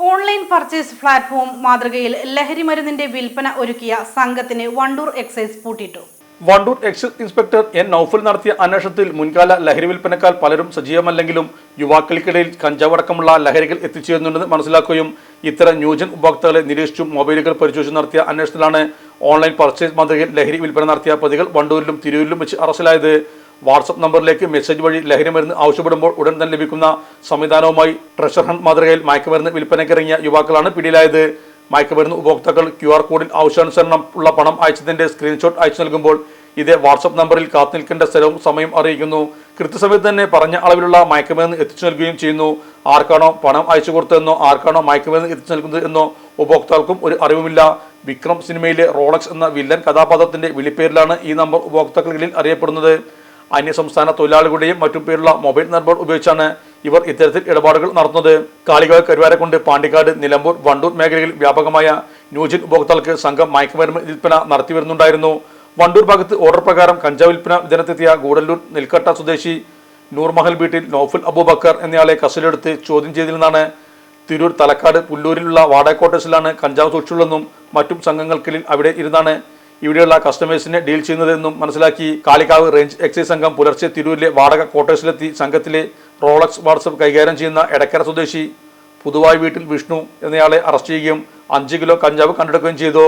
Online purchase platform മാതൃകയിൽ ലഹരിമരുന്നിന്റെ വിൽപ്പന ഒരുക്കിയ സംഘത്തിന് വണ്ടൂർ എക്സൈസ് പൂട്ടിയിട്ടു. Wandoor excise inspector N Naufal നടത്തിയ അന്വേഷണത്തിൽ മുൻകാല ലഹരി വിൽപ്പനക്കാർ പലരും സജീവമല്ലെങ്കിലും യുവാക്കൾക്കിടയിൽ കഞ്ചാവടക്കമുള്ള ലഹരികൾ എത്തിച്ചേരുന്നുണ്ടെന്ന് മനസ്സിലാക്കുകയും ഇത്തരം ന്യൂജൻ ഉപഭോക്താക്കളെ നിരീക്ഷിച്ചും മൊബൈലുകൾ പരിശോധിച്ച് നടത്തിയ അന്വേഷണത്തിലാണ് ഓൺലൈൻ പർച്ചേസ് മാതൃകയിൽ ലഹരി വിൽപ്പന നടത്തിയ പ്രതികൾ വണ്ടൂരിലും തിരൂരിലും വെച്ച് അറസ്റ്റിലായത്. വാട്സ്ആപ്പ് നമ്പറിലേക്ക് മെസ്സേജ് വഴി ലഹരിമരുന്ന് ആവശ്യപ്പെടുമ്പോൾ ഉടൻ തന്നെ ലഭിക്കുന്ന സംവിധാനവുമായി ട്രഷർ ഹണ്ട് മാതൃകയിൽ മയക്കുമരുന്ന് വിൽപ്പനയ്ക്കിറങ്ങിയ യുവാക്കളാണ് പിടിയിലായത്. മയക്കുമരുന്ന് ഉപഭോക്താക്കൾ QR കോഡിൽ ആവശ്യാനുസരണം ഉള്ള പണം അയച്ചതിന്റെ സ്ക്രീൻഷോട്ട് അയച്ചു നൽകുമ്പോൾ ഇതേ വാട്സ്ആപ്പ് നമ്പറിൽ കാത്തുനിൽക്കേണ്ട സ്ഥലവും സമയം അറിയിക്കുന്നു. കൃത്യസമയത്ത് തന്നെ പറഞ്ഞ അളവിലുള്ള മയക്കുമരുന്ന് എത്തിച്ചു നൽകുകയും ചെയ്യുന്നു. ആർക്കാണോ പണം അയച്ചു കൊടുത്തതെന്നോ ആർക്കാണോ മയക്കുമരുന്ന് എത്തിച്ചു നൽകുന്നത് എന്നോ ഉപഭോക്താക്കൾക്കും ഒരു അറിവുമില്ല. വിക്രം സിനിമയിലെ റോളക്സ് എന്ന വില്ലൻ കഥാപാത്രത്തിന്റെ വിളിപ്പേരിലാണ് ഈ നമ്പർ ഉപഭോക്താക്കളിൽ അറിയപ്പെടുന്നത്. അന്യസംസ്ഥാന തൊഴിലാളികളുടെയും മറ്റും പേരുള്ള മൊബൈൽ നമ്പർ ഉപയോഗിച്ചാണ് ഇവർ ഇത്തരത്തിൽ ഇടപാടുകൾ നടത്തുന്നത്. കാളികാവ് കരുവാരക്കുണ്ട് പാണ്ടിക്കാട് നിലമ്പൂർ വണ്ടൂർ മേഖലയിൽ വ്യാപകമായ ന്യൂജൻ ഉപഭോക്താക്കൾക്ക് സംഘം മയക്കുമരുന്ന് വിൽപ്പന നടത്തിവരുന്നുണ്ടായിരുന്നു. വണ്ടൂർ ഭാഗത്ത് ഓർഡർ പ്രകാരം കഞ്ചാവ് വിൽപ്പന വിതരണത്തെത്തിയ ഗൂഡല്ലൂർ നെൽക്കട്ട സ്വദേശി നൂർമഹൽ വീട്ടിൽ നൌഫൽ അബൂബക്കർ എന്നയാളെ കസ്റ്റഡിയിലെടുത്ത് ചോദ്യം ചെയ്തതിലാണ് തിരൂർ തലക്കാട് പുല്ലൂരിലുള്ള വാടക ക്വാർട്ടേഴ്സിലാണ് കഞ്ചാവ് സൂക്ഷിച്ചുള്ളതെന്നും മറ്റും സംഘങ്ങൾക്കിടയിൽ അവിടെ ഇരുന്നാണ് ഇവിടെയുള്ള കസ്റ്റമേഴ്സിനെ ഡീൽ ചെയ്യുന്നതെന്നും മനസ്സിലാക്കി. കാളികാവ് റേഞ്ച് എക്സൈസ് സംഘം പുലർച്ചെ തിരൂരിലെ വാടക ക്വാർട്ടേഴ്സിലെത്തി സംഘത്തിലെ റോളക്സ് വാട്സ്ആപ്പ് കൈകാര്യം ചെയ്യുന്ന എടക്കര സ്വദേശി പുതുവായി വീട്ടിൽ വിഷ്ണു എന്നയാളെ അറസ്റ്റ് ചെയ്യുകയും 5 കിലോ കഞ്ചാവ് കണ്ടെടുക്കുകയും ചെയ്തു.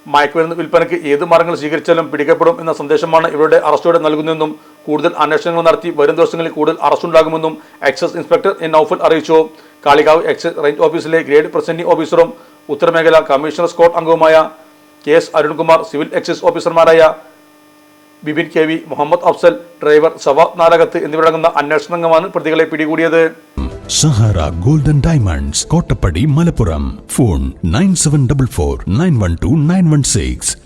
മയക്കുമരുന്ന് വിൽപ്പനയ്ക്ക് ഏത് മാർഗങ്ങൾ സ്വീകരിച്ചാലും പിടിക്കപ്പെടും എന്ന സന്ദേശമാണ് ഇവരുടെ അറസ്റ്റോടെ നൽകുന്നതെന്നും കൂടുതൽ അന്വേഷണങ്ങൾ നടത്തി വരും ദിവസങ്ങളിൽ കൂടുതൽ അറസ്റ്റുണ്ടാകുമെന്നും എക്സൈസ് ഇൻസ്പെക്ടർ എൻ നൌഫൽ അറിയിച്ചു. കാളികാവ് എക്സൈസ് റേഞ്ച് ഓഫീസിലെ ഗ്രേഡ് പ്രസന്റിംഗ് ഓഫീസറും ഉത്തരമേഖല കമ്മീഷണർ സ്ക്വാഡ് അംഗവുമായ KS അരുൺകുമാർ, സിവിൽ എക്സൈസ് ഓഫീസർമാരായ ബിപിൻ KV, മുഹമ്മദ് അഫ്സൽ, ഡ്രൈവർ സവാദ് നാലകത്ത് എന്നിവരടങ്ങുന്ന അന്വേഷണ സംഘമാണ് പ്രതികളെ പിടികൂടിയത്. Sahara golden diamonds, Kottappadi, Malappuram. Phone 9744 912 916.